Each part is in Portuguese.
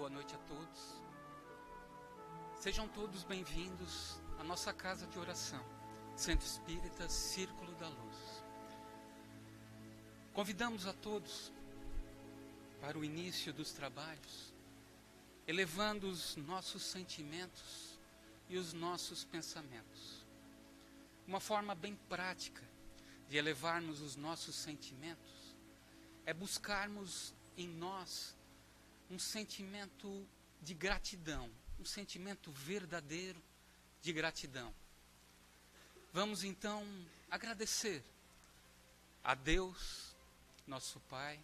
boa noite a todos. Sejam todos bem-vindos à nossa casa de oração, Centro Espírita Círculo da Luz. Convidamos a todos para o início dos trabalhos, elevando os nossos sentimentos e os nossos pensamentos. Uma forma bem prática de elevarmos os nossos sentimentos é buscarmos em nós um sentimento de gratidão, um sentimento verdadeiro de gratidão. Vamos então agradecer a Deus, nosso Pai,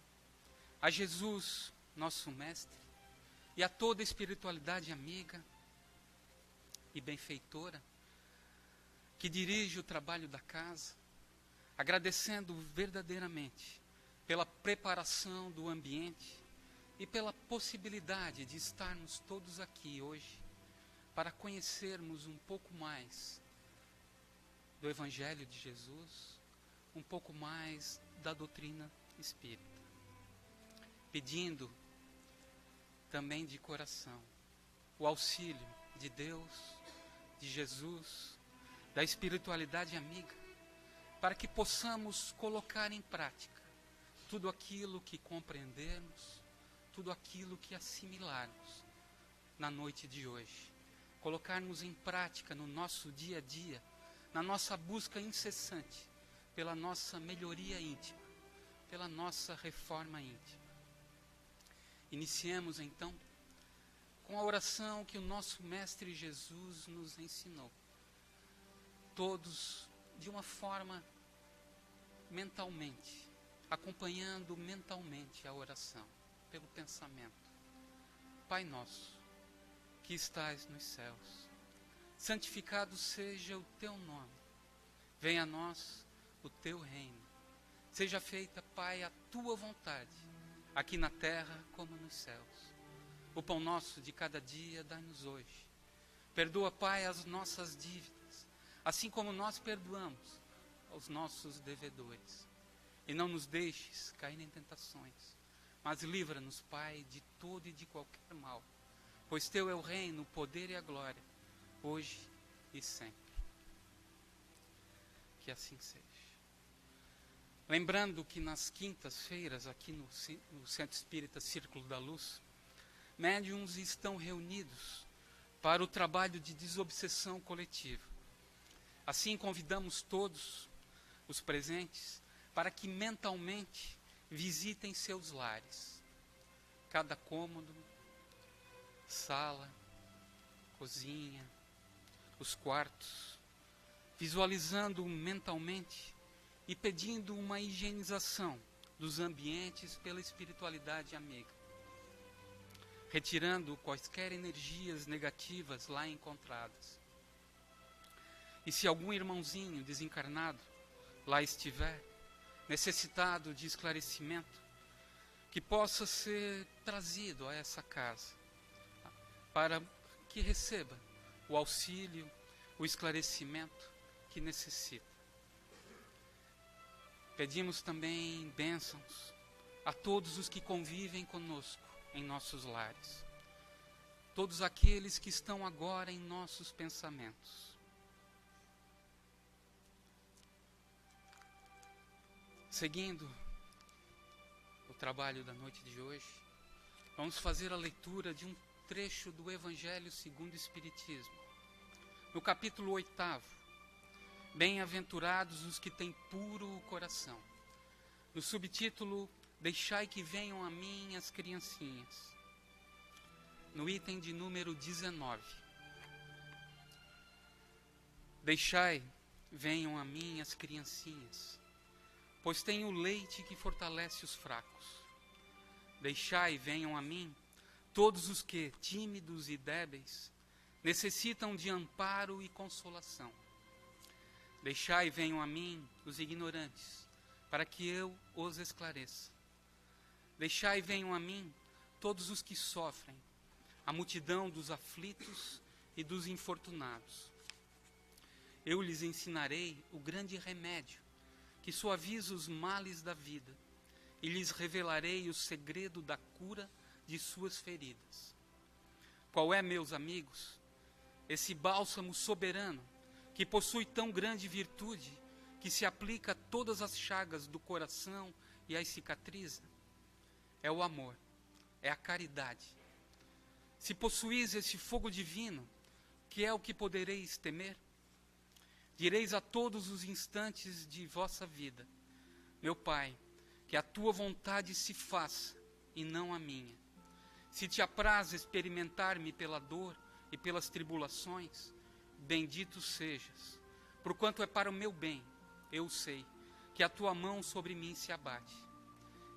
a Jesus, nosso Mestre, e a toda a espiritualidade amiga e benfeitora que dirige o trabalho da casa, agradecendo verdadeiramente pela preparação do ambiente e pela possibilidade de estarmos todos aqui hoje para conhecermos um pouco mais do Evangelho de Jesus, um pouco mais da doutrina espírita. Pedindo também de coração o auxílio de Deus, de Jesus, da espiritualidade amiga, para que possamos colocar em prática tudo aquilo que compreendermos, tudo aquilo que assimilarmos na noite de hoje. Colocarmos em prática no nosso dia a dia, na nossa busca incessante pela nossa melhoria íntima, pela nossa reforma íntima. Iniciemos então com a oração que o nosso Mestre Jesus nos ensinou. Todos de uma forma mentalmente, acompanhando mentalmente a oração, pelo pensamento. Pai nosso, que estais nos céus, santificado seja o teu nome. Venha a nós o teu reino. Seja feita, Pai, a tua vontade, aqui na terra como nos céus. O pão nosso de cada dia dai-nos hoje. Perdoa, Pai, as nossas dívidas, assim como nós perdoamos aos nossos devedores. E não nos deixes cair em tentações, mas livra-nos, Pai, de todo e de qualquer mal, pois teu é o reino, o poder e a glória, hoje e sempre. Que assim seja. Lembrando que nas quintas-feiras, aqui no Centro Espírita Círculo da Luz, médiuns estão reunidos para o trabalho de desobsessão coletiva. Assim, convidamos todos os presentes para que mentalmente visitem seus lares, cada cômodo, sala, cozinha, os quartos, visualizando mentalmente e pedindo uma higienização dos ambientes pela espiritualidade amiga, retirando quaisquer energias negativas lá encontradas. E se algum irmãozinho desencarnado lá estiver, necessitado de esclarecimento, que possa ser trazido a essa casa, para que receba o auxílio, o esclarecimento que necessita. Pedimos também bênçãos a todos os que convivem conosco em nossos lares, todos aqueles que estão agora em nossos pensamentos. Seguindo o trabalho da noite de hoje, vamos fazer a leitura de um trecho do Evangelho segundo o Espiritismo. No capítulo 8, Bem-aventurados os que têm puro o coração. No subtítulo, Deixai que venham a mim as criancinhas. No item de número 19. Deixai, venham a mim as criancinhas, pois tenho leite que fortalece os fracos. Deixai, venham a mim, todos os que, tímidos e débeis, necessitam de amparo e consolação. Deixai, venham a mim, os ignorantes, para que eu os esclareça. Deixai, venham a mim, todos os que sofrem, a multidão dos aflitos e dos infortunados. Eu lhes ensinarei o grande remédio, que suaviza os males da vida, e lhes revelarei o segredo da cura de suas feridas. Qual é, meus amigos, esse bálsamo soberano que possui tão grande virtude que se aplica a todas as chagas do coração e as cicatriza? É o amor, é a caridade. Se possuís esse fogo divino, que é o que podereis temer? Direis a todos os instantes de vossa vida: meu Pai, que a tua vontade se faça e não a minha. Se te apraz experimentar-me pela dor e pelas tribulações, bendito sejas, porquanto é para o meu bem, eu sei, que a tua mão sobre mim se abate.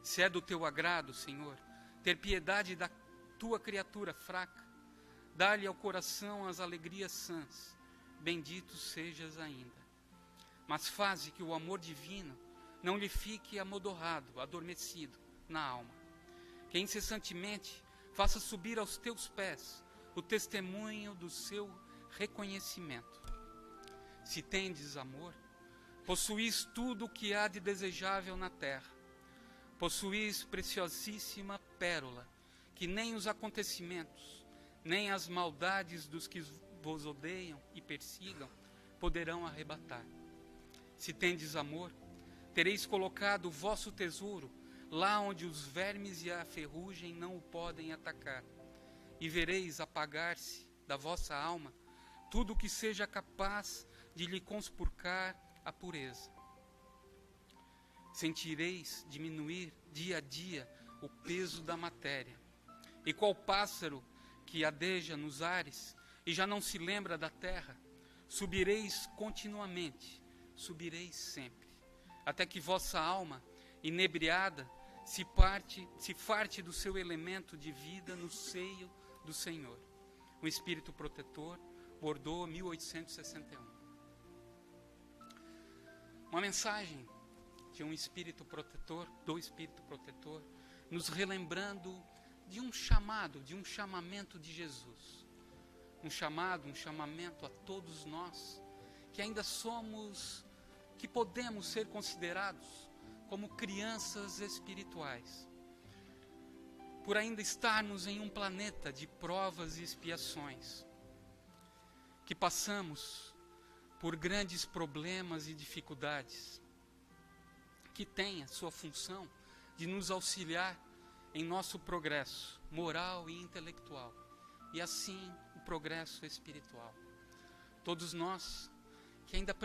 Se é do teu agrado, Senhor, ter piedade da tua criatura fraca, dá-lhe ao coração as alegrias sãs, bendito sejas ainda. Mas faze que o amor divino não lhe fique amodorrado, adormecido na alma. Que incessantemente faça subir aos teus pés o testemunho do seu reconhecimento. Se tendes amor, possuís tudo o que há de desejável na terra. Possuís preciosíssima pérola, que nem os acontecimentos, nem as maldades dos que vos odeiam e persigam poderão arrebatar. Se tendes amor, tereis colocado o vosso tesouro lá onde os vermes e a ferrugem não o podem atacar, e vereis apagar-se da vossa alma tudo o que seja capaz de lhe conspurcar a pureza. Sentireis diminuir dia a dia o peso da matéria, e qual pássaro que adeja nos ares e já não se lembra da terra, subireis continuamente, subireis sempre, até que vossa alma, inebriada, se farte do seu elemento de vida no seio do Senhor. O Espírito Protetor, Bordeaux, 1861. Uma mensagem de um Espírito Protetor, do Espírito Protetor, nos relembrando de um chamado, de um chamamento de Jesus. Um chamamento a todos nós, que ainda somos, que podemos ser considerados como crianças espirituais, por ainda estarmos em um planeta de provas e expiações, que passamos por grandes problemas e dificuldades, que tem a sua função de nos auxiliar em nosso progresso moral e intelectual, e assim o progresso espiritual. Todos nós que ainda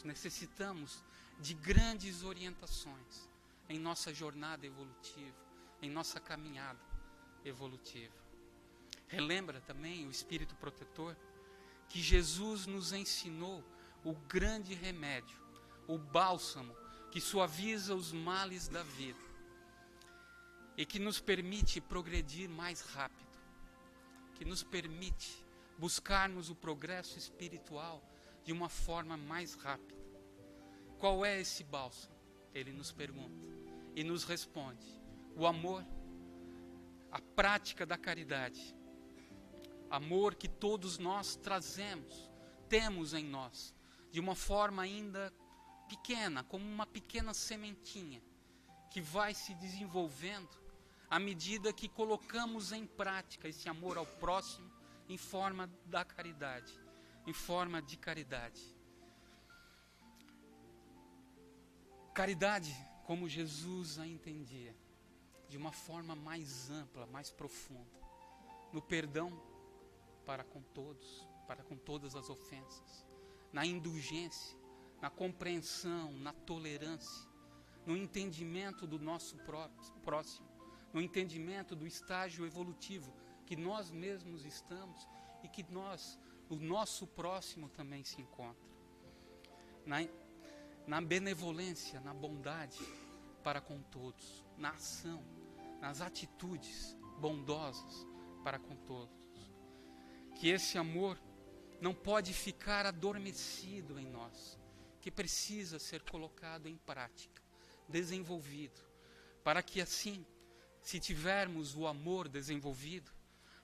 necessitamos de grandes orientações em nossa jornada evolutiva, em nossa caminhada evolutiva. Relembra também o Espírito Protetor que Jesus nos ensinou o grande remédio, o bálsamo que suaviza os males da vida e que nos permite progredir mais rápido, que nos permite buscarmos o progresso espiritual de uma forma mais rápida. Qual é esse bálsamo? Ele nos pergunta e nos responde: o amor, a prática da caridade. Amor que todos nós temos em nós, de uma forma ainda pequena, como uma pequena sementinha, que vai se desenvolvendo à medida que colocamos em prática esse amor ao próximo em forma da caridade, em forma de caridade. Caridade como Jesus a entendia, de uma forma mais ampla, mais profunda, no perdão para com todos, para com todas as ofensas, na indulgência, na compreensão, na tolerância, no entendimento do nosso próximo, no entendimento do estágio evolutivo que nós mesmos estamos e que o nosso próximo também se encontra. Na benevolência, na bondade para com todos, na ação, nas atitudes bondosas para com todos. Que esse amor não pode ficar adormecido em nós, que precisa ser colocado em prática, desenvolvido, para que assim, se tivermos o amor desenvolvido,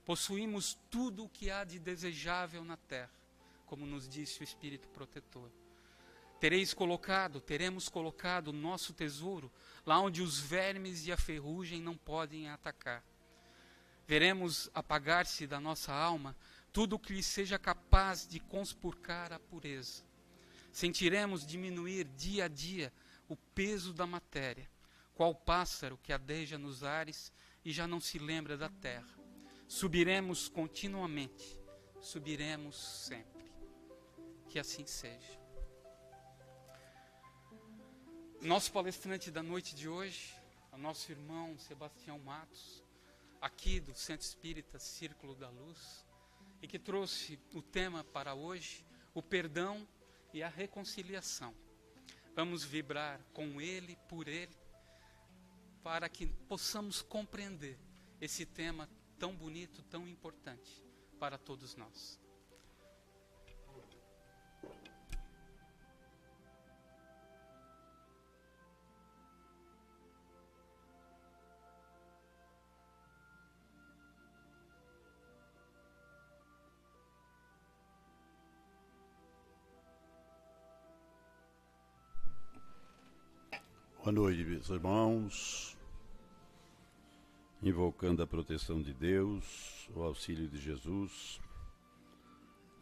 possuímos tudo o que há de desejável na terra, como nos disse o Espírito Protetor. Teremos colocado o nosso tesouro lá onde os vermes e a ferrugem não podem atacar. Veremos apagar-se da nossa alma tudo o que lhe seja capaz de conspurcar a pureza. Sentiremos diminuir dia a dia o peso da matéria, qual pássaro que adeja nos ares e já não se lembra da terra. Subiremos continuamente, subiremos sempre. Que assim seja. Nosso palestrante da noite de hoje, o nosso irmão Sebastião Matos, aqui do Centro Espírita Círculo da Luz, e que trouxe o tema para hoje, o perdão e a reconciliação. Vamos vibrar com ele, por ele, para que possamos compreender esse tema tão bonito, tão importante para todos nós. Boa noite, meus irmãos. Invocando a proteção de Deus, o auxílio de Jesus,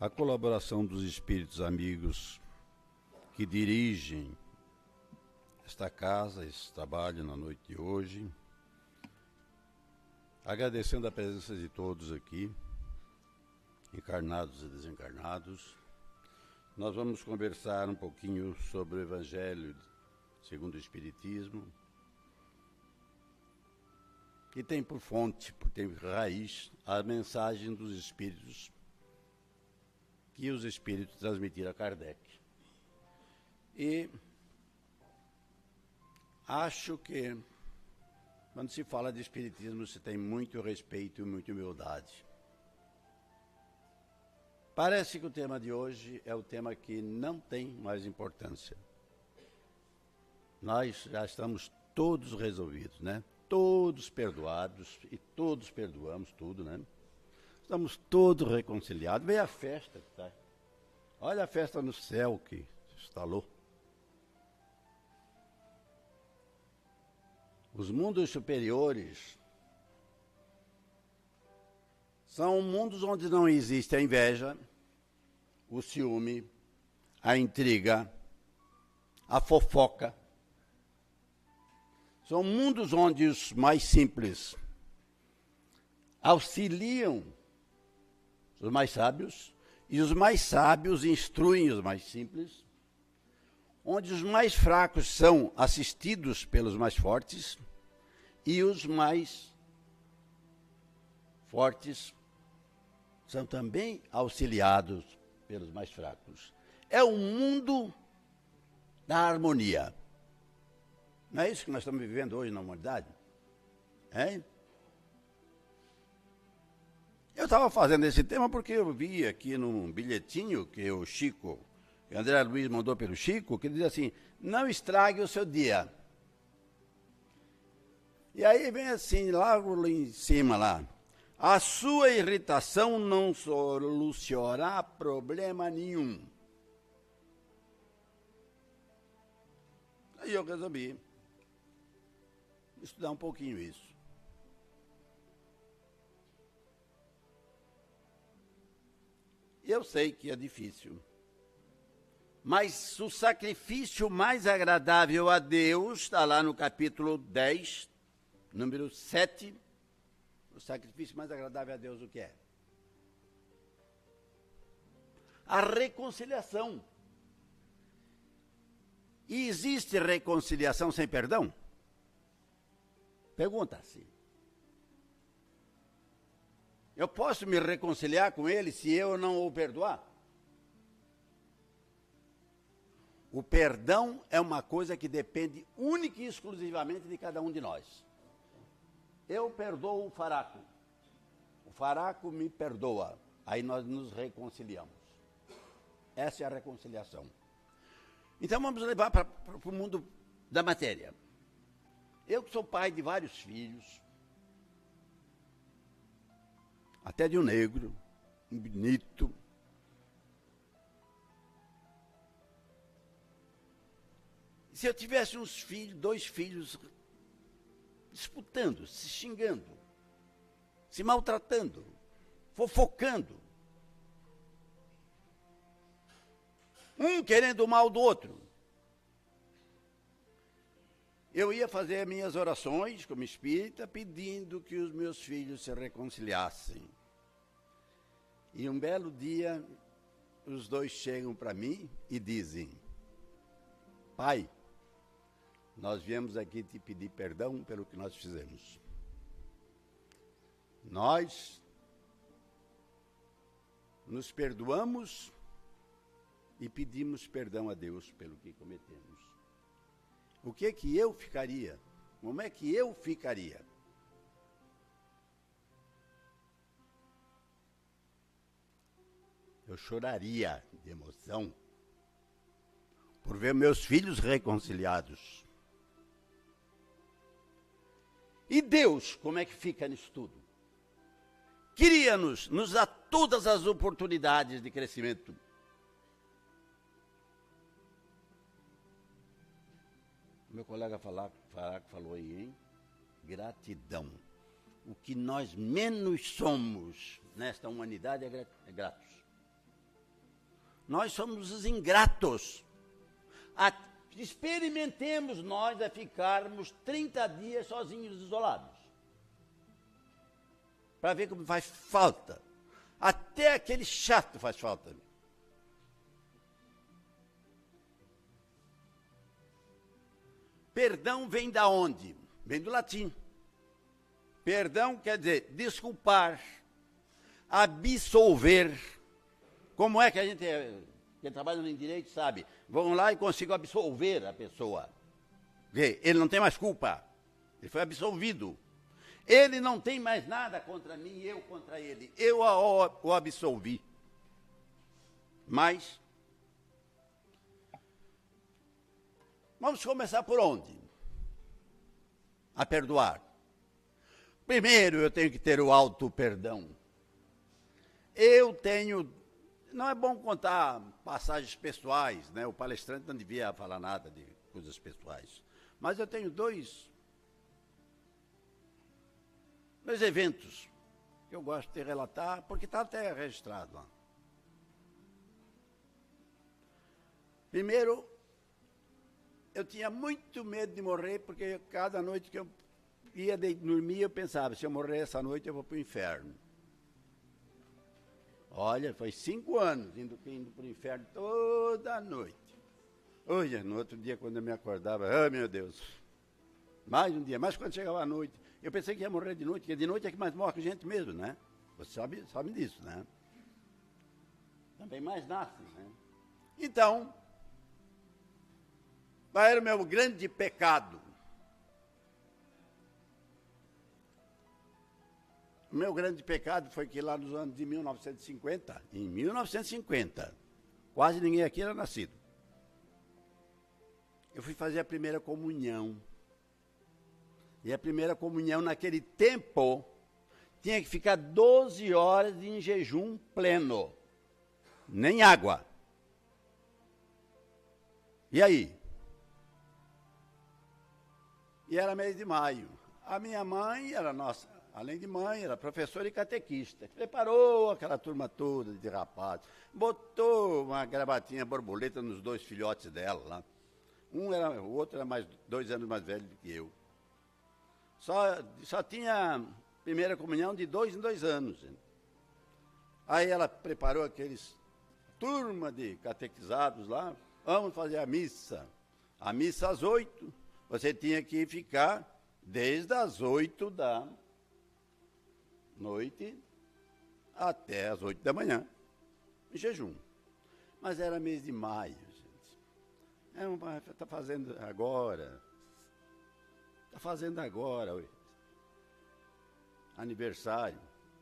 a colaboração dos espíritos amigos que dirigem esta casa, esse trabalho na noite de hoje, agradecendo a presença de todos aqui, encarnados e desencarnados. Nós vamos conversar um pouquinho sobre o Evangelho segundo o Espiritismo, que tem por fonte, tem raiz, a mensagem dos Espíritos, que os Espíritos transmitiram a Kardec. E acho que, quando se fala de Espiritismo, se tem muito respeito e muita humildade. Parece que o tema de hoje é o tema que não tem mais importância. Nós já estamos todos resolvidos, né? Todos perdoados e todos perdoamos tudo, né? Estamos todos reconciliados. Veio a festa, tá? Olha a festa no céu que se instalou. Os mundos superiores são mundos onde não existe a inveja, o ciúme, a intriga, a fofoca. São mundos onde os mais simples auxiliam os mais sábios e os mais sábios instruem os mais simples, onde os mais fracos são assistidos pelos mais fortes e os mais fortes são também auxiliados pelos mais fracos. É o mundo da harmonia. Não é isso que nós estamos vivendo hoje na humanidade? Hein? Eu estava fazendo esse tema porque eu vi aqui num bilhetinho que o Chico, que o André Luiz mandou pelo Chico, que diz assim, não estrague o seu dia. E aí vem assim, logo em cima lá, a sua irritação não solucionará problema nenhum. Aí eu resolvi estudar um pouquinho isso. Eu sei que é difícil, mas o sacrifício mais agradável a Deus está lá no capítulo 10, número 7. O sacrifício mais agradável a Deus o que é? A reconciliação. E existe reconciliação sem perdão? Pergunta-se. Eu posso me reconciliar com ele se eu não o perdoar? O perdão é uma coisa que depende única e exclusivamente de cada um de nós. Eu perdoo o Faraco. O Faraco me perdoa. Aí nós nos reconciliamos. Essa é a reconciliação. Então vamos levar para o mundo da matéria. Eu que sou pai de vários filhos, até de um negro, um bonito. Se eu tivesse uns filhos, 2 filhos, disputando, se xingando, se maltratando, fofocando. Um querendo o mal do outro. Eu ia fazer minhas orações como espírita, pedindo que os meus filhos se reconciliassem. E um belo dia, os dois chegam para mim e dizem: pai, nós viemos aqui te pedir perdão pelo que nós fizemos. Nós nos perdoamos e pedimos perdão a Deus pelo que cometemos. O que eu ficaria? Como é que eu ficaria? Eu choraria de emoção por ver meus filhos reconciliados. E Deus, como é que fica nisso tudo? Queria-nos, nos dá todas as oportunidades de crescimento. Meu colega Faraco falou aí, hein? Gratidão. O que nós menos somos nesta humanidade é gratos. Nós somos os ingratos. Experimentemos nós a ficarmos 30 dias sozinhos, isolados. Para ver como faz falta. Até aquele chato faz falta. Perdão vem da onde? Vem do latim. Perdão quer dizer desculpar, absolver. Como é que a gente, quem trabalha em direito, sabe? Vão lá e consigam absolver a pessoa. Ele não tem mais culpa. Ele foi absolvido. Ele não tem mais nada contra mim, eu contra ele. Eu o absolvi. Mas vamos começar por onde? A perdoar. Primeiro eu tenho que ter o auto-perdão. Não é bom contar passagens pessoais, né? O palestrante não devia falar nada de coisas pessoais. Mas eu tenho dois eventos que eu gosto de relatar, porque está até registrado lá. Primeiro, eu tinha muito medo de morrer, porque cada noite que eu ia dormir, eu pensava, se eu morrer essa noite, eu vou para o inferno. Olha, foi 5 anos indo para o inferno toda noite. Hoje, no outro dia, quando eu me acordava, meu Deus, mais um dia, mas quando chegava a noite, eu pensei que ia morrer de noite, porque de noite é que mais morre gente mesmo, né? Você sabe disso, né? Também mais nasce, né? Então, qual era o meu grande pecado? O meu grande pecado foi que lá nos anos de 1950, quase ninguém aqui era nascido. Eu fui fazer a primeira comunhão. E a primeira comunhão, naquele tempo, tinha que ficar 12 horas em jejum pleno. Nem água. E aí? E era mês de maio. A minha mãe era nossa, além de mãe, era professora e catequista. Preparou aquela turma toda de rapazes. Botou uma gravatinha borboleta nos 2 filhotes dela lá. O outro era 2 anos mais velho do que eu. Só tinha primeira comunhão de 2 em 2 anos. Aí ela preparou aqueles turma de catequizados lá. Vamos fazer a missa. A missa às 8. Você tinha que ficar desde as 8 da noite até as 8 da manhã, em jejum. Mas era mês de maio, gente. Está fazendo agora. Está fazendo agora aniversário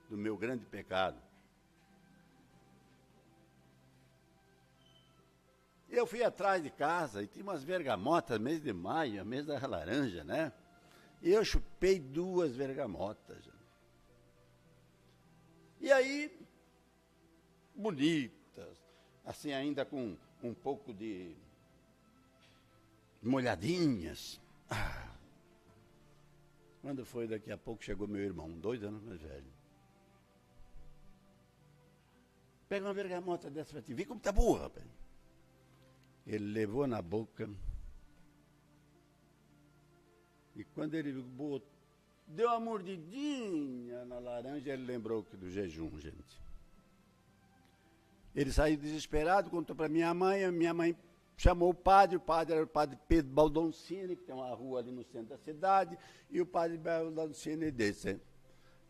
do meu grande pecado. Eu fui atrás de casa e tinha umas bergamotas, mês de maio, mês da laranja, né? E eu chupei 2 bergamotas. E aí, bonitas, assim ainda com um pouco de molhadinhas. Quando foi, daqui a pouco chegou meu irmão, 2 anos mais velho. Pega uma bergamota dessa pra ti. Vê como tá boa, rapaz. Ele levou na boca. E quando ele deu uma mordidinha na laranja, ele lembrou que do jejum, gente. Ele saiu desesperado, contou para minha mãe chamou o padre era o padre Pedro Baldoncini, que tem uma rua ali no centro da cidade, e o padre Baldoncini disse: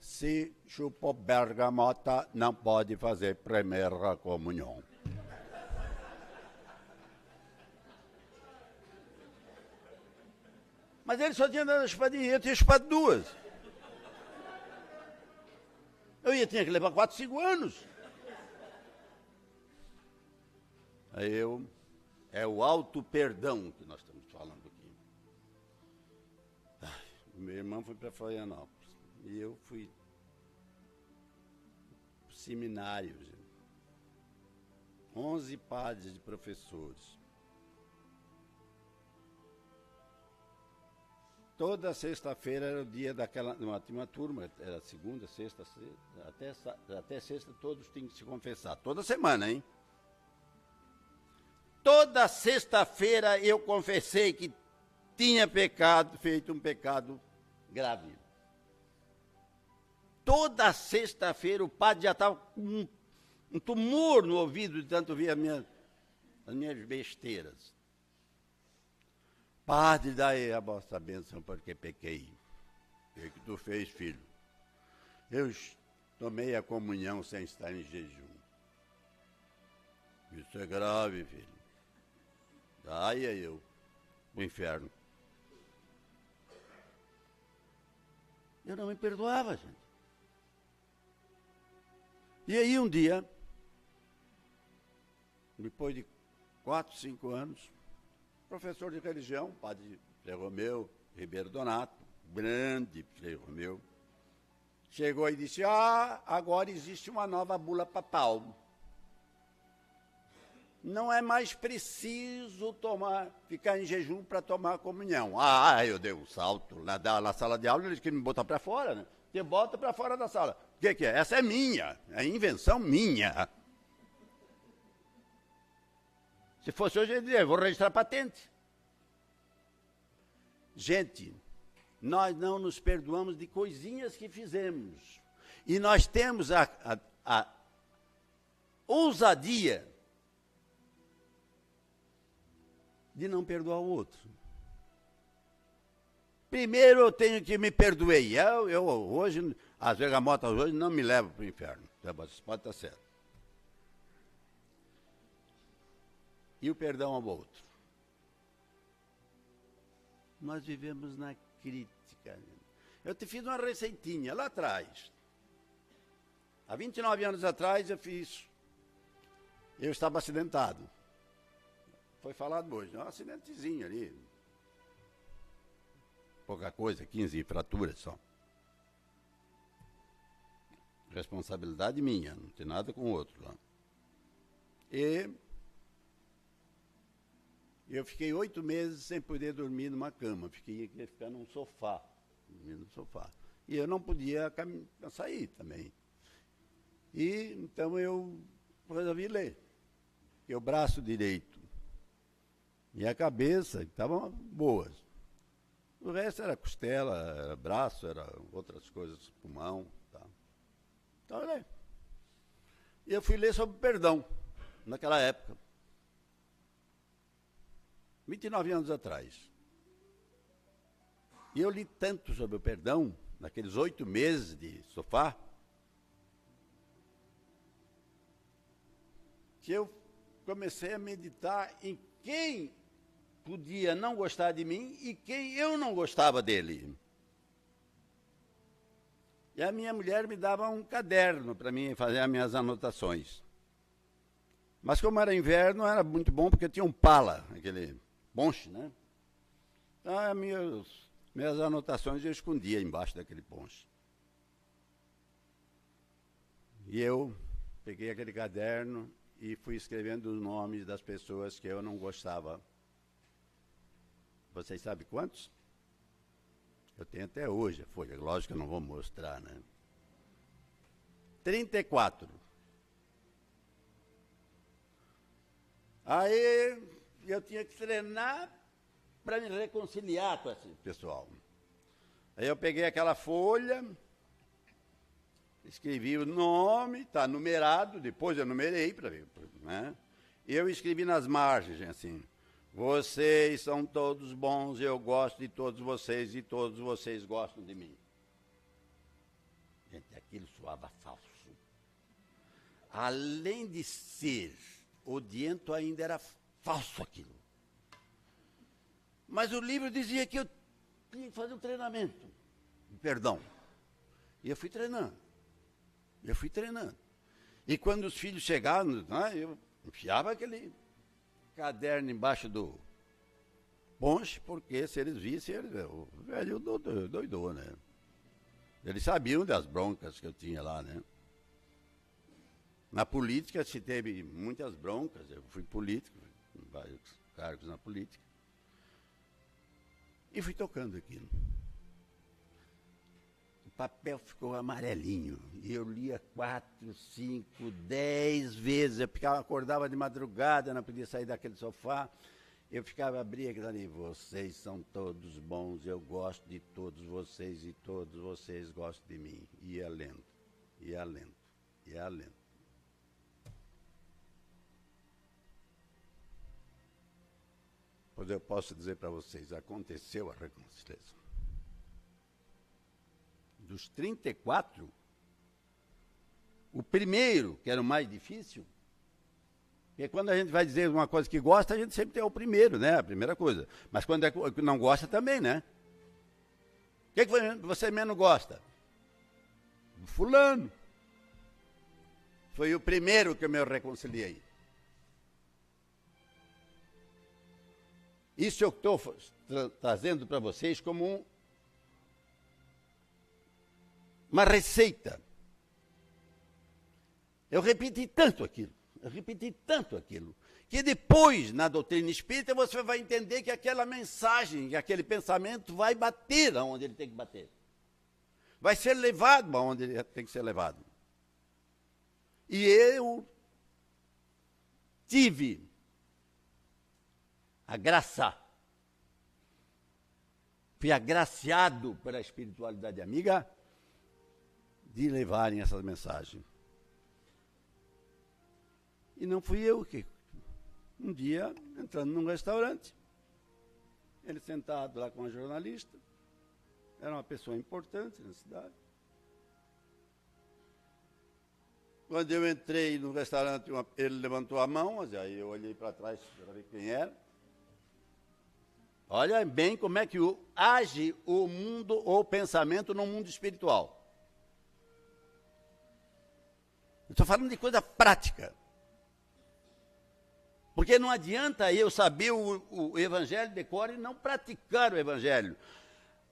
se chupou bergamota, não pode fazer primeira comunhão. Mas ele só tinha dado a chupadinha, eu tinha chupado 2. Tinha que levar 4, 5 anos. Aí é o auto-perdão que nós estamos falando aqui. Meu irmão foi para Florianópolis e eu fui para o seminário. 11 padres de professores. Toda sexta-feira era o dia daquela... Tinha uma turma, era segunda, sexta, até sexta todos tinham que se confessar. Toda semana, hein? Toda sexta-feira eu confessei que tinha feito um pecado grave. Toda sexta-feira o padre já estava com um tumor no ouvido de tanto ouvir as minhas besteiras. Padre, daí a vossa bênção porque pequei. O que tu fez, filho? Eu tomei a comunhão sem estar em jejum. Isso é grave, filho. Daí eu, pro inferno. Eu não me perdoava, gente. E aí um dia, depois de 4, 5 anos, professor de religião, padre Frei Romeu Ribeiro Donato, grande Frei Romeu, chegou e disse: agora existe uma nova bula papal. Não é mais preciso ficar em jejum para tomar a comunhão. Eu dei um salto na sala de aula, eles queriam me botar para fora, né? Você bota para fora da sala. O que é? Essa é minha, é invenção minha. Se fosse hoje, eu diria: vou registrar patente. Gente, nós não nos perdoamos de coisinhas que fizemos. E nós temos a ousadia de não perdoar o outro. Primeiro eu tenho que me perdoar. Eu hoje, as bergamotas hoje não me levam para o inferno. Você pode estar certo. E o perdão ao outro. Nós vivemos na crítica. Eu te fiz uma receitinha lá atrás. Há 29 anos atrás eu estava acidentado. Foi falado hoje, um acidentezinho ali. Pouca coisa, 15 fraturas só. Responsabilidade minha, não tem nada com o outro lá. E eu fiquei 8 meses sem poder dormir numa cama, queria ficar num sofá, dormir no sofá. E eu não podia sair também. E então eu resolvi ler. E o braço direito e a cabeça estavam boas. O resto era costela, era braço, era outras coisas, pulmão. Tá. Então eu li. E eu fui ler sobre perdão, naquela época. 29 anos atrás. E eu li tanto sobre o perdão, naqueles 8 meses de sofá, que eu comecei a meditar em quem podia não gostar de mim e quem eu não gostava dele. E a minha mulher me dava um caderno para mim fazer as minhas anotações. Mas como era inverno, era muito bom porque tinha um pala, aquele ponche, né? Então, as minhas anotações eu escondia embaixo daquele ponche. E eu peguei aquele caderno e fui escrevendo os nomes das pessoas que eu não gostava. Vocês sabem quantos? Eu tenho até hoje a folha, lógico que eu não vou mostrar, né? 34. Aí eu tinha que treinar para me reconciliar com esse pessoal. Aí eu peguei aquela folha, escrevi o nome, está numerado, depois eu numerei para ver, né? E eu escrevi nas margens, assim, vocês são todos bons, eu gosto de todos vocês e todos vocês gostam de mim. Gente, aquilo soava falso. Além de ser odiento, ainda era falso aquilo. Mas o livro dizia que eu tinha que fazer um treinamento. Perdão. E eu fui treinando. E quando os filhos chegaram, né, eu enfiava aquele caderno embaixo do ponche, porque se eles vissem, o velho doidou, né? Eles sabiam das broncas que eu tinha lá, né? Na política se teve muitas broncas, eu fui político, vários cargos na política. E fui tocando aquilo. O papel ficou amarelinho. E eu lia 4, 5, 10 vezes. Eu acordava de madrugada, não podia sair daquele sofá. Eu abria aquilo ali. Vocês são todos bons, eu gosto de todos vocês e todos vocês gostam de mim. Ia lendo. Pois eu posso dizer para vocês, aconteceu a reconciliação. Dos 34, o primeiro, que era o mais difícil, porque quando a gente vai dizer uma coisa que gosta, a gente sempre tem o primeiro, né? A primeira coisa. Mas quando é que não gosta também, né? O que você menos gosta? Do fulano. Foi o primeiro que eu me reconciliei. Isso eu estou trazendo para vocês como uma receita. Eu repeti tanto aquilo, que depois, na doutrina espírita, você vai entender que aquela mensagem, que aquele pensamento vai bater aonde ele tem que bater. Vai ser levado aonde ele tem que ser levado. E eu tive a graça, fui agraciado pela espiritualidade amiga de levarem essas mensagens. E não fui eu que, um dia, entrando num restaurante, ele sentado lá com a jornalista, era uma pessoa importante na cidade. Quando eu entrei no restaurante, ele levantou a mão, mas aí eu olhei para trás para ver quem era. Olha bem como é que age o mundo ou o pensamento no mundo espiritual. Eu estou falando de coisa prática. Porque não adianta eu saber o evangelho de cor e não praticar o evangelho.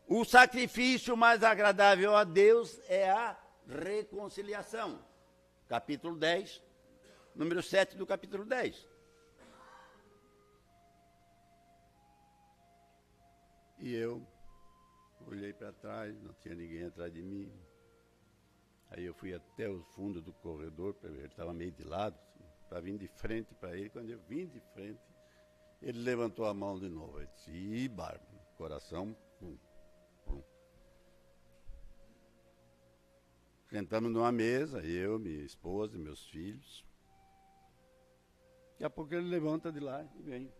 O sacrifício mais agradável a Deus é a reconciliação. Capítulo 10, número 7 do capítulo 10. E eu olhei para trás, não tinha ninguém atrás de mim. Aí eu fui até o fundo do corredor para ver, ele estava meio de lado, para vir de frente para ele. Quando eu vim de frente, ele levantou a mão de novo. Eu disse, ih, Bárbara, coração, pum, pum. Sentamos numa mesa, eu, minha esposa e meus filhos. Daqui a pouco ele levanta de lá e vem.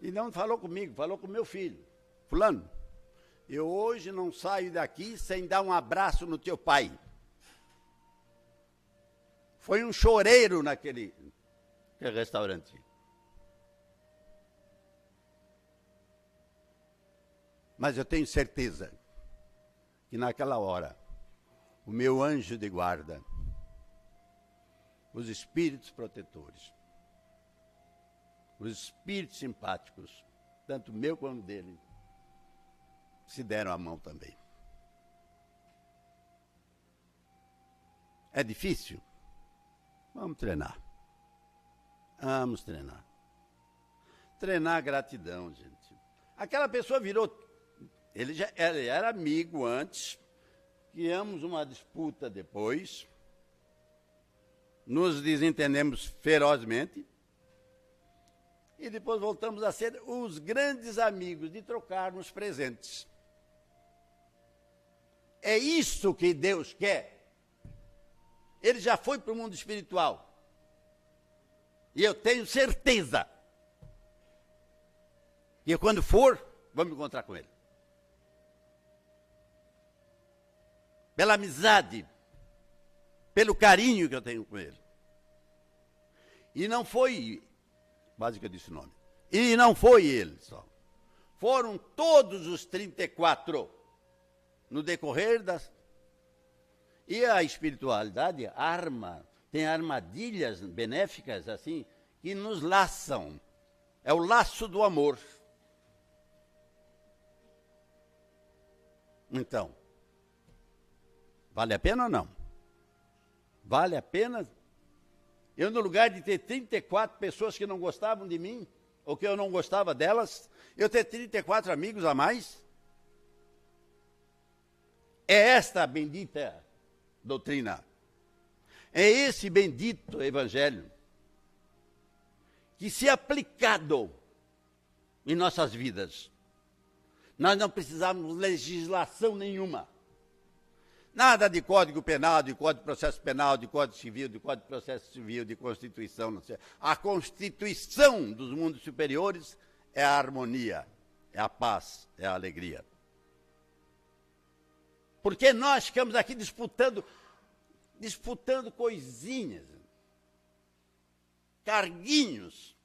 E não falou comigo, falou com meu filho. Fulano, eu hoje não saio daqui sem dar um abraço no teu pai. Foi um choreiro naquele restaurante. Mas eu tenho certeza que naquela hora, o meu anjo de guarda, os espíritos protetores, os espíritos simpáticos, tanto meu quanto dele, se deram a mão também. É difícil? Vamos treinar. Vamos treinar. Treinar a gratidão, gente. Aquela pessoa virou... Ele era amigo antes, criamos uma disputa depois, nos desentendemos ferozmente, e depois voltamos a ser os grandes amigos de trocarmos presentes. É isso que Deus quer. Ele já foi para o mundo espiritual. E eu tenho certeza que quando for, vamos encontrar com ele. Pela amizade, pelo carinho que eu tenho com ele. E não foi, quase que eu disse o nome, e não foi ele só. Foram todos os 34 no decorrer das... E a espiritualidade tem armadilhas benéficas assim, que nos laçam. É o laço do amor. Então, vale a pena ou não? Vale a pena? Eu, no lugar de ter 34 pessoas que não gostavam de mim, ou que eu não gostava delas, eu ter 34 amigos a mais? É esta a bendita doutrina. É esse bendito evangelho que, se aplicado em nossas vidas, nós não precisamos de legislação nenhuma. Nada de Código Penal, de Código de Processo Penal, de Código Civil, de Código de Processo Civil, de Constituição. Não sei. A Constituição dos mundos superiores é a harmonia, é a paz, é a alegria. Porque nós ficamos aqui disputando coisinhas, carguinhos,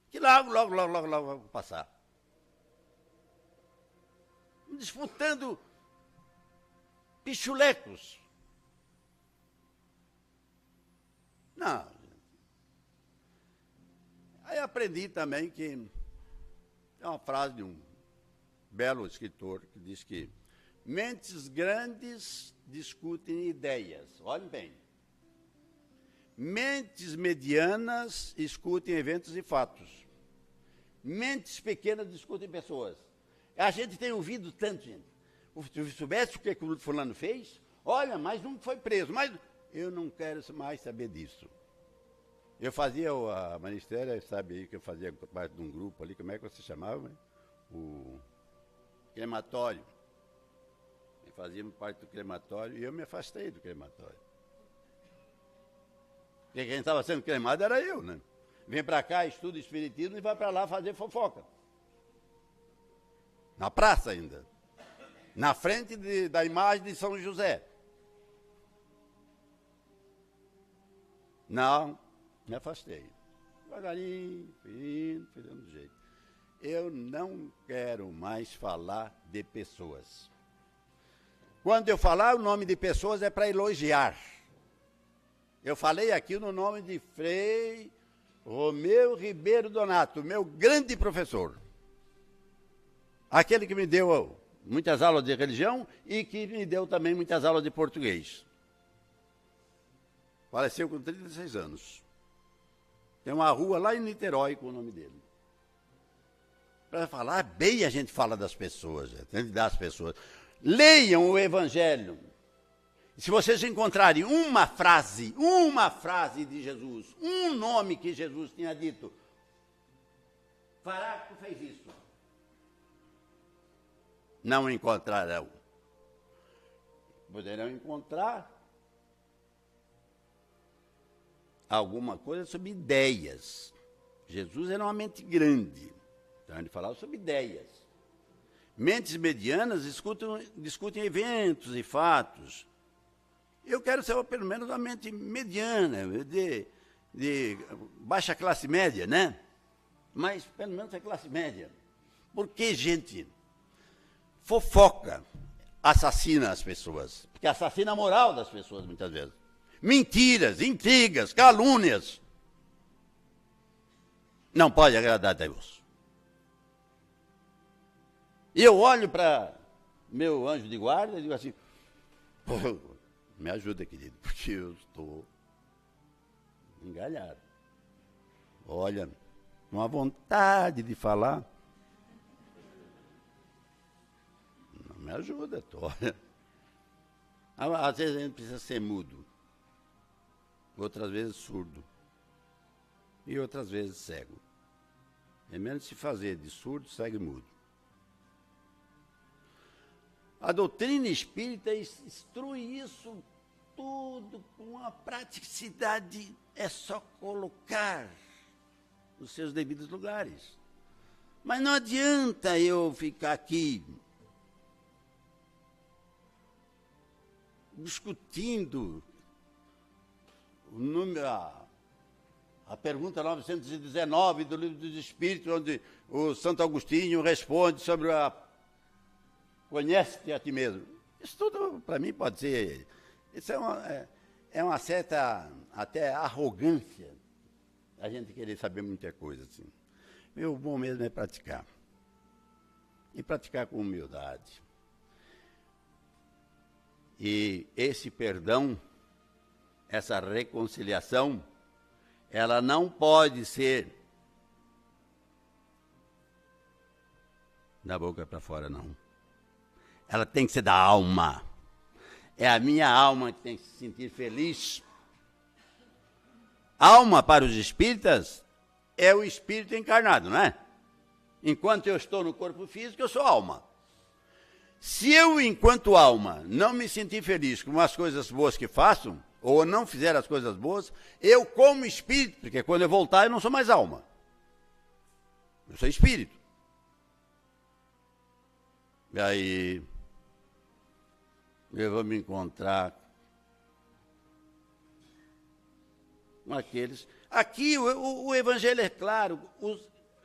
que logo vão passar. Disputando pichulecos. Não. Aí aprendi também que é uma frase de um belo escritor que diz que mentes grandes discutem ideias. Olhem bem. Mentes medianas discutem eventos e fatos. Mentes pequenas discutem pessoas. A gente tem ouvido tanto, gente. Se soubesse o que o fulano fez, olha, mais um foi preso. Mas eu não quero mais saber disso. Eu fazia a ministério, sabe aí que eu fazia parte de um grupo ali, como é que você chamava? O crematório. Fazíamos parte do crematório e eu me afastei do crematório. Porque quem estava sendo cremado era eu, né? Vem para cá, estuda espiritismo e vai para lá fazer fofoca. Na praça ainda. Na frente da imagem de São José. Não, me afastei. Devagarinho, fui dando jeito. Eu não quero mais falar de pessoas. Quando eu falar o nome de pessoas é para elogiar. Eu falei aqui no nome de Frei Romeu Ribeiro Donato, meu grande professor. Aquele que me deu muitas aulas de religião e que me deu também muitas aulas de português. Faleceu com 36 anos. Tem uma rua lá em Niterói com o nome dele. Para falar bem, a gente fala das pessoas, tem que dar às pessoas. Leiam o Evangelho. Se vocês encontrarem uma frase de Jesus, um nome que Jesus tinha dito, Faraco fez isso. Não encontrarão. Poderão encontrar alguma coisa sobre ideias. Jesus era uma mente grande. Então ele falava sobre ideias. Mentes medianas discutem eventos e fatos. Eu quero ser pelo menos uma mente mediana, de baixa classe média, né? Mas pelo menos é classe média. Porque, gente, fofoca assassina as pessoas. Porque assassina a moral das pessoas, muitas vezes. Mentiras, intrigas, calúnias. Não pode agradar a Deus. E eu olho para meu anjo de guarda e digo assim, me ajuda, querido, porque eu estou engalhado. Olha, uma vontade de falar. Não me ajuda, olha. Às vezes a gente precisa ser mudo. Outras vezes surdo. E outras vezes cego. É menos se fazer de surdo, segue mudo. A doutrina espírita instrui isso tudo com uma praticidade, é só colocar nos seus devidos lugares. Mas não adianta eu ficar aqui discutindo o número, a pergunta 919 do Livro dos Espíritos, onde o Santo Agostinho responde sobre a conhece-te a ti mesmo. Isso tudo, para mim, pode ser... Isso é uma certa, até, arrogância, a gente querer saber muita coisa, assim. O bom mesmo é praticar. E praticar com humildade. E esse perdão, essa reconciliação, ela não pode ser da boca para fora, não. Ela tem que ser da alma. É a minha alma que tem que se sentir feliz. Alma, para os espíritas, é o espírito encarnado, não é? Enquanto eu estou no corpo físico, eu sou alma. Se eu, enquanto alma, não me sentir feliz com as coisas boas que faço, ou não fizer as coisas boas, eu como espírito, porque quando eu voltar eu não sou mais alma. Eu sou espírito. E aí eu vou me encontrar com aqueles... Aqui o evangelho é claro,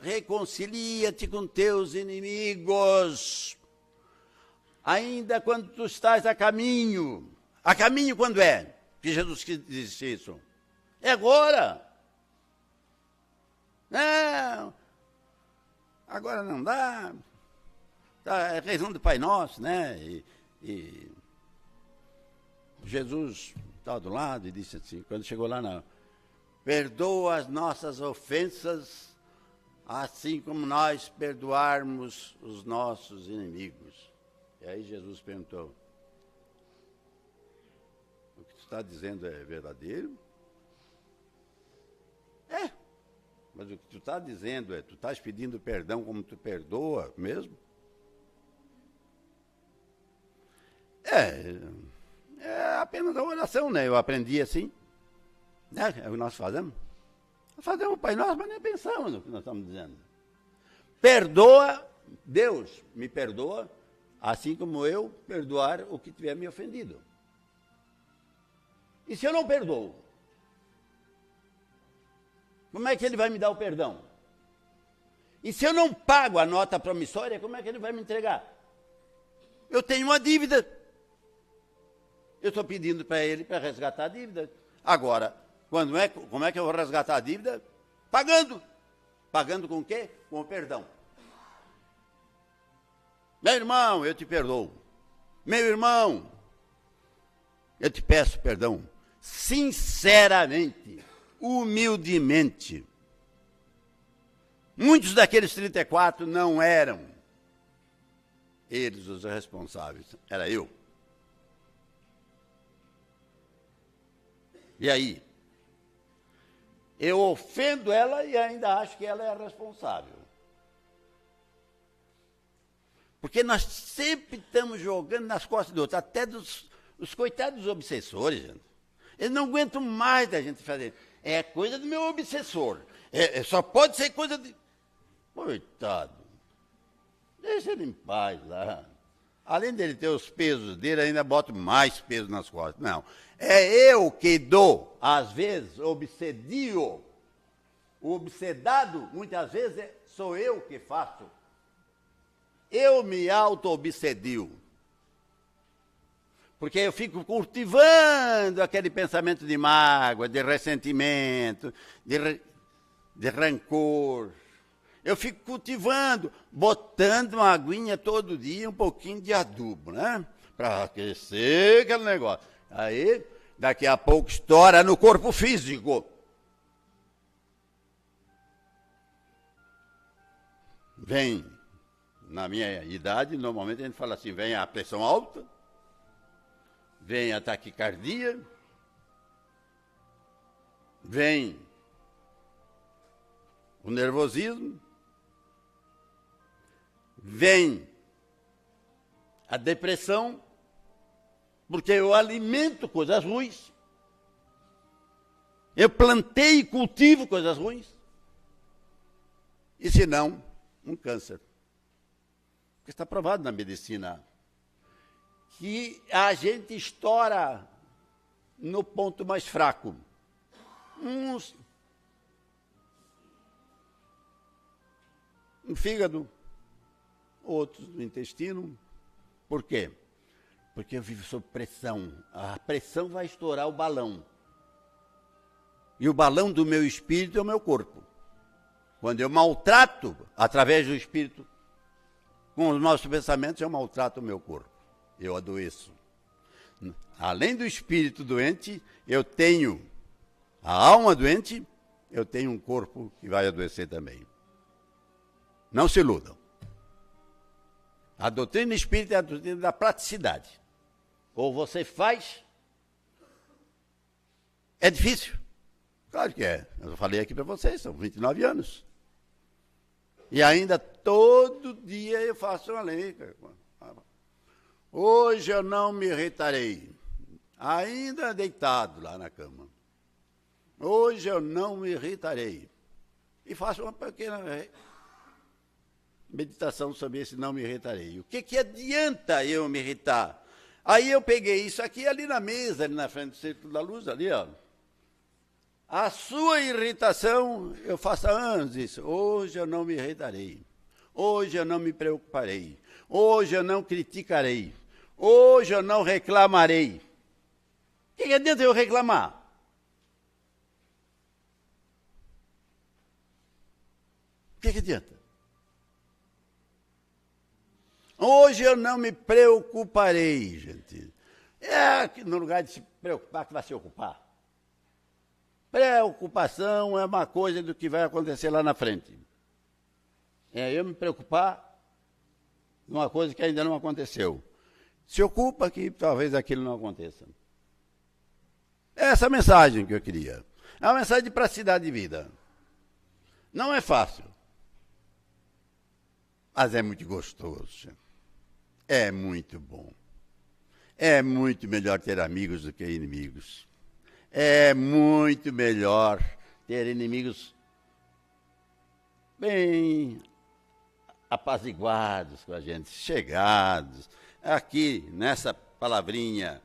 reconcilia-te com teus inimigos, ainda quando tu estás a caminho quando é? Que Jesus disse isso? É agora. Não, agora não dá. Tá, é rezando do Pai Nosso, né? E Jesus estava do lado e disse assim, quando chegou lá, perdoa as nossas ofensas, assim como nós perdoarmos os nossos inimigos. E aí Jesus perguntou, o que tu está dizendo é verdadeiro? É, mas o que tu está dizendo tu estás pedindo perdão como tu perdoa mesmo? É apenas a oração, né? Eu aprendi assim, né? É o que nós fazemos. Nós fazemos o Pai Nosso, mas nem pensamos no que nós estamos dizendo. Perdoa, Deus me perdoa, assim como eu perdoar o que tiver me ofendido. E se eu não perdoo? Como é que ele vai me dar o perdão? E se eu não pago a nota promissória, como é que ele vai me entregar? Eu tenho uma dívida. Eu estou pedindo para ele para resgatar a dívida. Agora, como é que eu vou resgatar a dívida? Pagando. Pagando com o quê? Com o perdão. Meu irmão, eu te perdoo. Meu irmão, eu te peço perdão. Sinceramente, humildemente. Muitos daqueles 34 não eram eles os responsáveis, era eu. E aí? Eu ofendo ela e ainda acho que ela é a responsável. Porque nós sempre estamos jogando nas costas do outro, até os coitados obsessores, gente. Eles não aguentam mais da gente fazer. É coisa do meu obsessor. Só pode ser coisa de... Coitado. Deixa ele em paz lá. Além dele ter os pesos dele, ainda boto mais peso nas costas. Não. É eu que dou, às vezes, obsedio. O obsedado, muitas vezes, sou eu que faço. Eu me auto-obsedio. Porque eu fico cultivando aquele pensamento de mágoa, de ressentimento, de rancor. Eu fico cultivando, botando uma aguinha todo dia, um pouquinho de adubo, né? Para aquecer aquele negócio. Aí, daqui a pouco, estoura no corpo físico. Vem, na minha idade, normalmente a gente fala assim, vem a pressão alta, vem a taquicardia, vem o nervosismo, vem a depressão, porque eu alimento coisas ruins, eu plantei e cultivo coisas ruins, e se não, um câncer. Porque está provado na medicina que a gente estoura no ponto mais fraco. Uns no fígado, outros no intestino. Por quê? Porque eu vivo sob pressão. A pressão vai estourar o balão. E o balão do meu espírito é o meu corpo. Quando eu maltrato, através do espírito, com os nossos pensamentos, eu maltrato o meu corpo. Eu adoeço. Além do espírito doente, eu tenho a alma doente, eu tenho um corpo que vai adoecer também. Não se iludam. A doutrina espírita é a doutrina da praticidade. Ou você faz, é difícil. Claro que é. Eu falei aqui para vocês, são 29 anos. E ainda todo dia eu faço uma lei. Hoje eu não me irritarei. Ainda deitado lá na cama. Hoje eu não me irritarei. E faço uma pequena meditação sobre esse não me irritarei. O que adianta eu me irritar? Aí eu peguei isso aqui ali na mesa, ali na frente do Círculo da Luz, ali, ó. A sua irritação, eu faço há anos isso. Hoje eu não me irritarei. Hoje eu não me preocuparei. Hoje eu não criticarei. Hoje eu não reclamarei. O que adianta eu reclamar? O que adianta? Hoje eu não me preocuparei, gente. No lugar de se preocupar, que vai se ocupar. Preocupação é uma coisa do que vai acontecer lá na frente. É eu me preocupar com uma coisa que ainda não aconteceu. Se ocupa que talvez aquilo não aconteça. É essa mensagem que eu queria. É uma mensagem de praticidade de vida. Não é fácil. Mas é muito gostoso. É muito bom. É muito melhor ter amigos do que inimigos. É muito melhor ter inimigos bem apaziguados com a gente, chegados. Aqui, nessa palavrinha,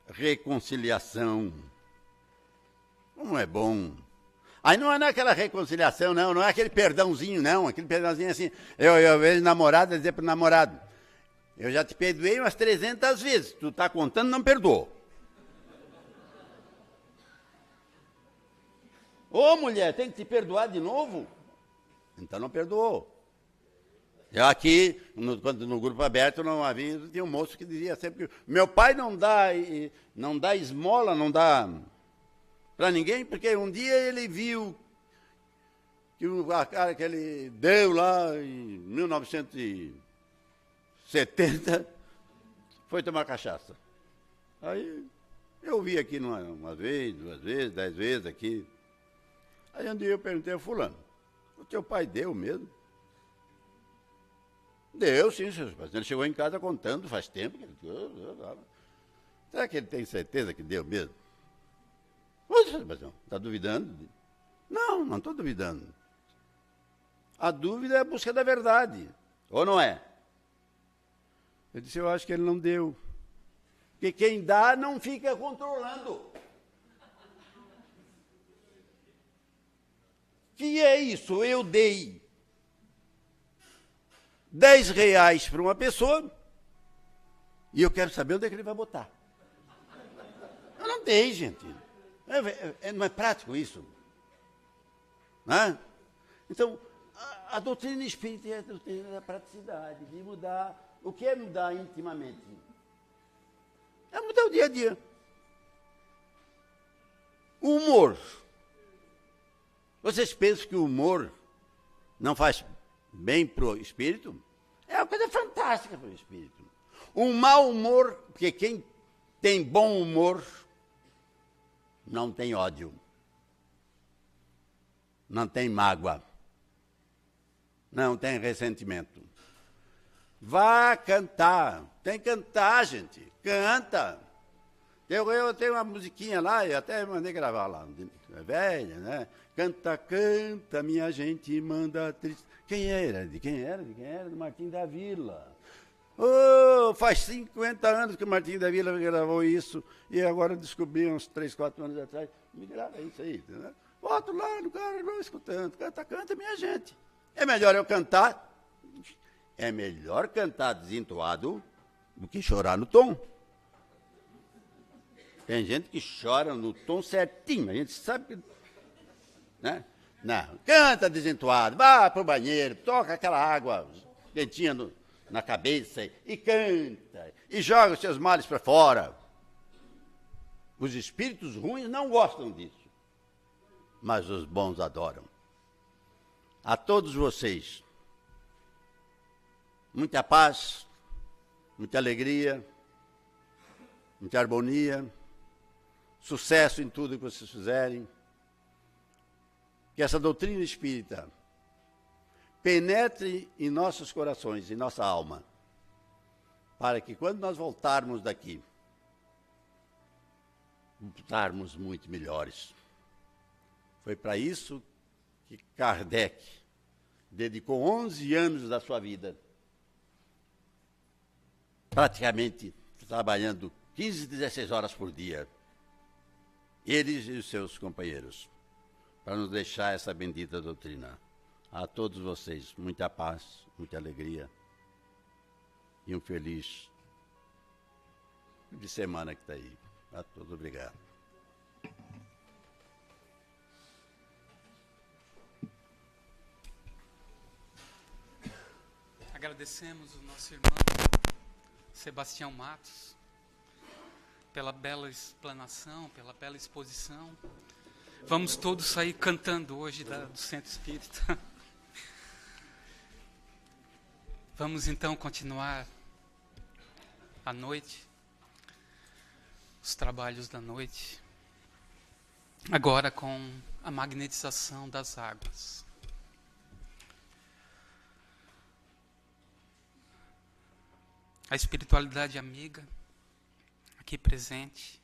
reconciliação. Como é bom. Aí não é aquela reconciliação, não é aquele perdãozinho, não. Aquele perdãozinho assim, eu vejo namorada dizer para o namorado, eu já te perdoei umas 300 vezes, tu está contando, não perdoou. Ô mulher, tem que te perdoar de novo? Então não perdoou. Eu aqui, no grupo aberto, não havia, tinha um moço que dizia sempre que meu pai não dá esmola, não dá para ninguém, porque um dia ele viu que a cara que ele deu lá em 1970 foi tomar cachaça. Aí eu vi aqui uma vez, 2 vezes, 10 vezes aqui. Aí um dia eu perguntei ao fulano, o teu pai deu mesmo? Deu, sim, senhor. Ele chegou em casa contando, faz tempo que ele deu. Será que ele tem certeza que deu mesmo? Está duvidando? Não estou duvidando. A dúvida é a busca da verdade, ou não é? Eu disse, eu acho que ele não deu. Porque quem dá não fica controlando. Que é isso? Eu dei 10 reais para uma pessoa e eu quero saber onde é que ele vai botar. Eu não dei, gente. Não é prático isso. Né? Então, a doutrina espírita é a doutrina da praticidade, de mudar. O que é mudar intimamente? É mudar o dia a dia. O humor. Vocês pensam que o humor não faz bem para o espírito? É uma coisa fantástica para o espírito. Um mau humor, porque quem tem bom humor não tem ódio, não tem mágoa, não tem ressentimento. Vá cantar. Tem que cantar, gente. Canta. Eu tenho uma musiquinha lá, e até mandei gravar lá. É velha, né? Canta, canta, minha gente manda triste. Quem era? De quem era? Do Martim da Vila. Oh, faz 50 anos que o Martim da Vila gravou isso, e agora descobri uns 3, 4 anos atrás. Me grava isso aí, entendeu? Boto lá no carro, escutando. Canta, canta, minha gente. É melhor eu cantar. É melhor cantar desentoado do que chorar no tom. Tem gente que chora no tom certinho, a gente sabe que... Né? Não, canta desentoado, vá para o banheiro, toca aquela água quentinha na cabeça e canta, e joga os seus males para fora. Os espíritos ruins não gostam disso, mas os bons adoram. A todos vocês, muita paz, muita alegria, muita harmonia, sucesso em tudo que vocês fizerem. Que essa doutrina espírita penetre em nossos corações, em nossa alma, para que quando nós voltarmos daqui, voltarmos muito melhores. Foi para isso que Kardec dedicou 11 anos da sua vida, praticamente trabalhando 15, 16 horas por dia, eles e os seus companheiros, para nos deixar essa bendita doutrina. A todos vocês, muita paz, muita alegria e um feliz fim de semana que está aí. A todos, obrigado. Agradecemos o nosso irmão Sebastião Matos pela bela explanação, pela bela exposição. Vamos todos sair cantando hoje do Centro Espírita. Vamos então continuar à noite, os trabalhos da noite, agora com a magnetização das águas. A espiritualidade amiga, aqui presente,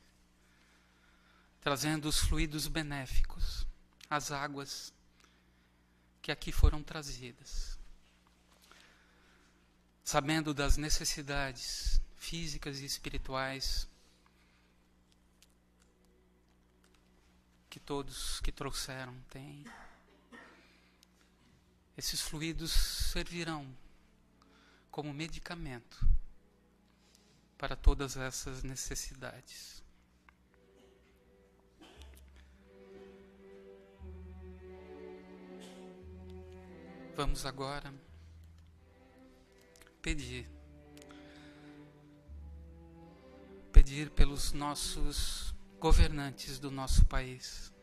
trazendo os fluidos benéficos, as águas que aqui foram trazidas. Sabendo das necessidades físicas e espirituais que todos que trouxeram têm, esses fluidos servirão como medicamento para todas essas necessidades. Vamos agora pedir pelos nossos governantes do nosso país,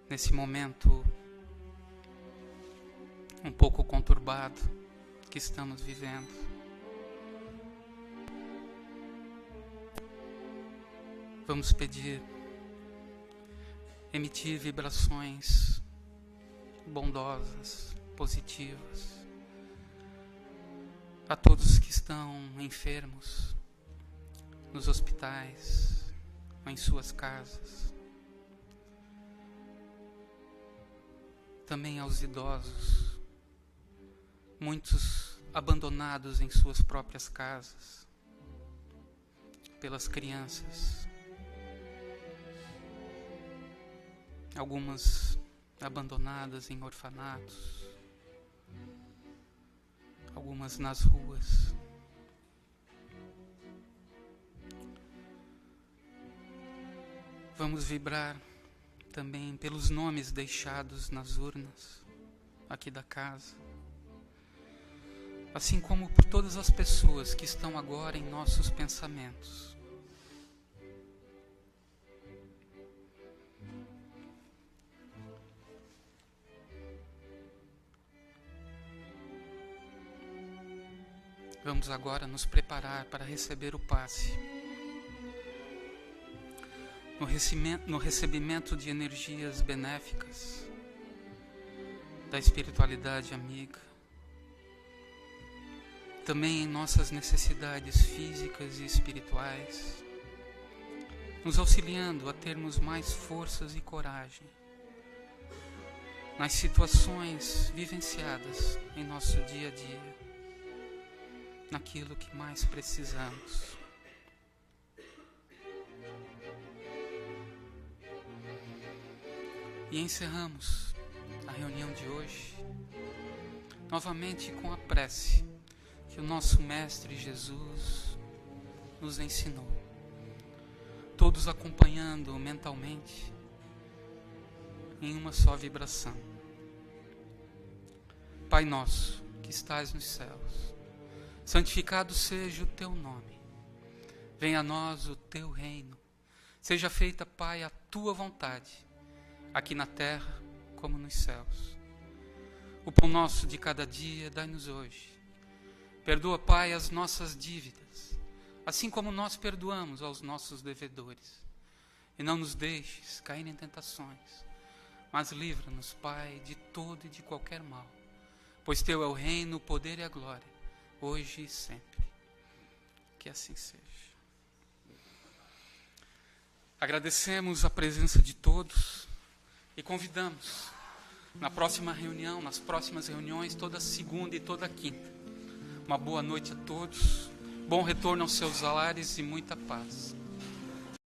nesse momento um pouco conturbado que estamos vivendo. Vamos pedir, emitir vibrações bondosas, positivas, a todos que estão enfermos, nos hospitais, ou em suas casas, também aos idosos, muitos abandonados em suas próprias casas, pelas crianças, algumas abandonadas em orfanatos, algumas nas ruas. Vamos vibrar também pelos nomes deixados nas urnas aqui da casa, assim como por todas as pessoas que estão agora em nossos pensamentos. Vamos agora nos preparar para receber o passe. No recebimento de energias benéficas, da espiritualidade amiga, também em nossas necessidades físicas e espirituais, nos auxiliando a termos mais forças e coragem nas situações vivenciadas em nosso dia a dia, naquilo que mais precisamos. E encerramos a reunião de hoje novamente com a prece que o nosso Mestre Jesus nos ensinou, todos acompanhando mentalmente em uma só vibração. Pai nosso que estás nos céus, santificado seja o teu nome. Venha a nós o teu reino. Seja feita, Pai, a tua vontade, aqui na terra como nos céus. O pão nosso de cada dia dai-nos hoje. Perdoa, Pai, as nossas dívidas, assim como nós perdoamos aos nossos devedores. E não nos deixes cair em tentações, mas livra-nos, Pai, de todo e de qualquer mal. Pois teu é o reino, o poder e a glória, hoje e sempre. Que assim seja. Agradecemos a presença de todos e convidamos na próxima reunião, nas próximas reuniões, toda segunda e toda quinta. Uma boa noite a todos, bom retorno aos seus lares e muita paz.